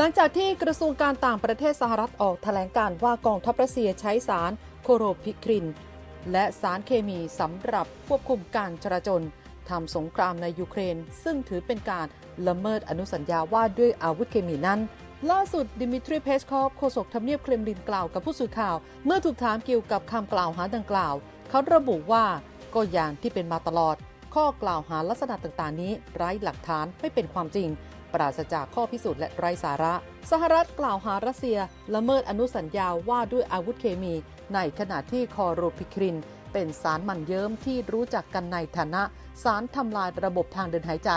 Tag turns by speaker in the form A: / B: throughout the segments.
A: หลังจากที่กระทรวงการต่างประเทศสหรัฐออกแถลงการณ์ว่ากองทัพรัสเซียใช้สารโคโรพิครินและสารเคมีสำหรับควบคุมการจราจรทำสงครามในยูเครนซึ่งถือเป็นการละเมิดอนุสัญญาว่าด้วยอาวุธเคมีนั้นล่าสุดดิมิทรีเพสคอฟโฆษกทำเนียบเครมลินกล่าวกับผู้สื่อข่าวเมื่อถูกถามเกี่ยวกับคำกล่าวหาดังกล่าวเขาระบุว่าก็อย่างที่เป็นมาตลอดข้อกล่าวหาลักษณะต่างๆนี้ไร้หลักฐานไม่เป็นความจริงปราศจากข้อพิสูจน์และไร้สาระสหรัฐกล่าวหารัสเซียละเมิดอนุสัญญาว่าด้วยอาวุธเคมีในขณะที่คอโรพิครินเป็นสารหมั่นเยิ้มที่รู้จักกันในฐานะสารทำลายระบบทางเดินหายใจ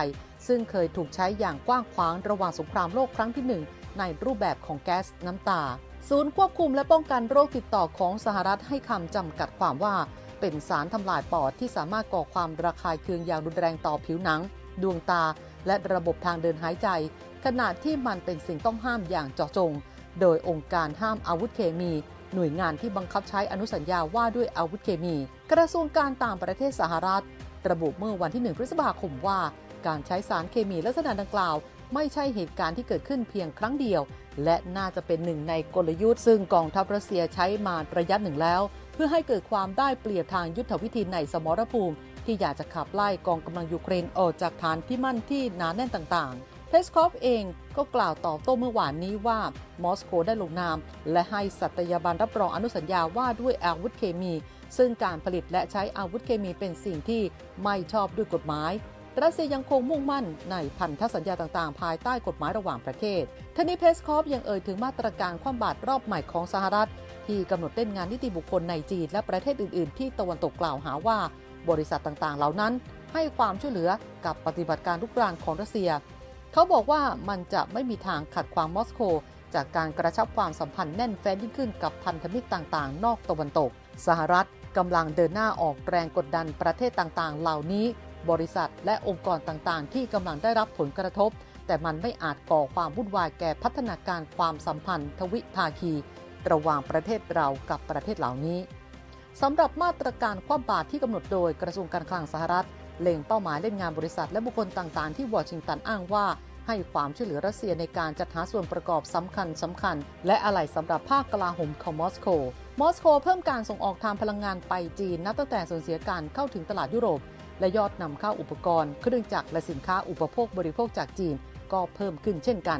A: ซึ่งเคยถูกใช้อย่างกว้างขวางระหว่างสงครามโลกครั้งที่1ในรูปแบบของแก๊สน้ำตาศูนย์ควบคุมและป้องกันโรคติดต่อของสหรัฐให้คำจำกัดความว่าเป็นสารทำลายปอดที่สามารถก่อความระคายเคืองอย่างรุนแรงต่อผิวหนังดวงตาและระบบทางเดินหายใจขณะที่มันเป็นสิ่งต้องห้ามอย่างเจาะจงโดยองค์การห้ามอาวุธเคมีหน่วยงานที่บังคับใช้อนุสัญญาว่าด้วยอาวุธเคมีกระทรวงการต่างประเทศสหรัฐระบุเมื่อวันที่1 พฤษภาคมว่าการใช้สารเคมีลักษณะดังกล่าวไม่ใช่เหตุการณ์ที่เกิดขึ้นเพียงครั้งเดียวและน่าจะเป็นหนึ่งในกลยุทธ์ซึ่งกองทัพรัสเซียใช้มาระยะหนึ่งแล้วเพื่อให้เกิดความได้เปรียบทางยุทธวิธีในสมรภูมิที่อยากจะขับไล่กองกำลังยูเครนออกจากฐานที่มั่นที่หนาแน่นต่างๆเพสคอฟเองก็กล่าวตอบโต้เมื่อวานนี้ว่ามอสโกได้ลงนามและให้สัตยาบันรับรองอนุสัญญาว่าด้วยอาวุธเคมีซึ่งการผลิตและใช้อาวุธเคมีเป็นสิ่งที่ไม่ชอบด้วยกฎหมายรัสเซียยังคงมุ่งมั่นในพันธสัญญาต่างๆภายใต้กฎหมายระหว่างประเทศทั้งนี้เพสคอฟยังเอ่ยถึงมาตรการคว่ำบาตรรอบใหม่ของสหรัฐที่กำหนดเล่นงานนิติบุคคลในจีนและประเทศอื่นๆที่ตะวันตกกล่าวหาว่าบริษัทต่างๆเหล่านั้นให้ความช่วยเหลือกับปฏิบัติการรุกรานของรัสเซียเขาบอกว่ามันจะไม่มีทางขัดขวางมอสโกจากการกระชับความสัมพันธ์แน่นแฟ้นยิ่งขึ้นกับพันธมิตรต่างๆนอกตะวันตกสหรัฐกำลังเดินหน้าออกแรงกดดันประเทศต่างๆเหล่านี้บริษัทและองค์กรต่างๆที่กำลังได้รับผลกระทบแต่มันไม่อาจก่อความวุ่นวายแก่พัฒนาการความสัมพันธ์ทวิภาคีระหว่างประเทศเรากับประเทศเหล่านี้สำหรับมาตรการคว่ำบาตรที่กำหนดโดยกระทรวงการคลังสหรัฐเล็งเป้าหมายเล่นงานบริษัทและบุคคลต่างๆที่วอชิงตันอ้างว่าให้ความช่วยเหลือรัสเซียในการจัดหาส่วนประกอบสำคัญและอะไหล่สำหรับภาคกลาโหมของมอสโกเพิ่มการส่งออกทางพลังงานไปจีนนับตั้งแต่สูญเสียการเข้าถึงตลาดยุโรปและยอดนำเข้าอุปกรณ์เครื่องจักรและสินค้าอุปโภคบริโภคจากจีนก็เพิ่มขึ้นเช่นกัน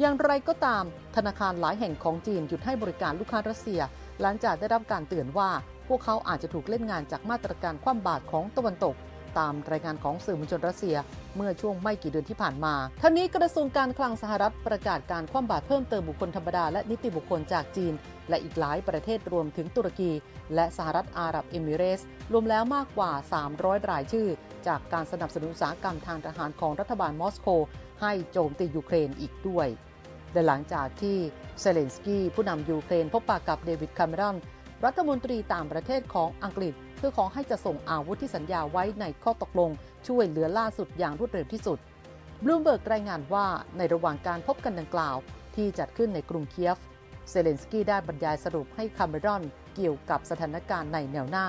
A: อย่างไรก็ตามธนาคารหลายแห่งของจีนหยุดให้บริการลูกค้ารัสเซียหลังจากได้รับการเตือนว่าพวกเขาอาจจะถูกเล่นงานจากมาตรการคว่ำบาตรของตะวันตกตามรายงานของสื่อมวลชนรัสเซียเมื่อช่วงไม่กี่เดือนที่ผ่านมาทั้งนี้กระทรวงการคลังสหรัฐประกาศการคว่ำบาตรเพิ่มเติมบุคคลธรรมดาและนิติบุคคลจากจีนและอีกหลายประเทศรวมถึงตุรกีและสหรัฐอาหรับเอมิเรตส์รวมแล้วมากกว่า300รายชื่อจากการสนับสนุนอุตสาหกรรมทางทหารของรัฐบาลมอสโกให้โจมตียูเครนอีกด้วยและหลังจากที่เซเลนสกี้ผู้นำยูเครนพบปะกับเดวิดคาเมรอนรัฐมนตรีต่างประเทศของอังกฤษเพื่อขอให้จะส่งอาวุธที่สัญญาไว้ในข้อตกลงช่วยเหลือล่าสุดอย่างรวดเร็วที่สุดบลูมเบิร์กรายงานว่าในระหว่างการพบกันดังกล่าวที่จัดขึ้นในกรุงเคียฟเซเลนสกี้ได้บรรยายสรุปให้คาเมรอนเกี่ยวกับสถานการณ์ในแนวหน้า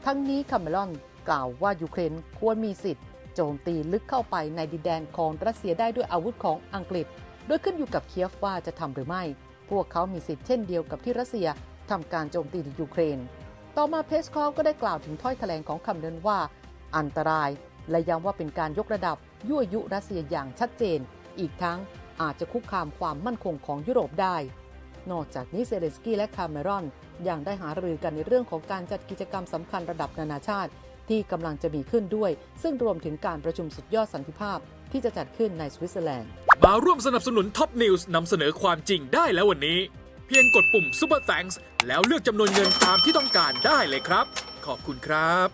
A: ทั้งนี้คาเมรอนกล่าวว่ายูเครนควรมีสิทธิ์โจมตีลึกเข้าไปในดินแดนของรัสเซียได้ด้วยอาวุธของอังกฤษโดยขึ้นอยู่กับเคียฟว่าจะทำหรือไม่พวกเขามีสิทธิ์เช่นเดียวกับที่รัสเซียทำการโจมตีในยูเครนต่อมาเพสคอฟก็ได้กล่าวถึงถ้อยแถลงของคาเมรอนว่าอันตรายและย้ำว่าเป็นการยกระดับยั่วยุรัสเซียอย่างชัดเจนอีกทั้งอาจจะคุกคามความมั่นคงของยุโรปได้นอกจากนี้เซเลนสกี้และคาเมรอนยังได้หารือกันในเรื่องของการจัดกิจกรรมสำคัญระดับนานาชาติที่กำลังจะมีขึ้นด้วยซึ่งรวมถึงการประชุมสุดยอดสันติภาพที่จะจัดขึ้นในสวิตเซอร์แลนด์
B: มาร่วมสนับสนุนท็อปนิวส์นำเสนอความจริงได้แล้ววันนี้เพียงกดปุ่ม Super Thanks แล้วเลือกจำนวนเงินตามที่ต้องการได้เลยครับขอบคุณครับ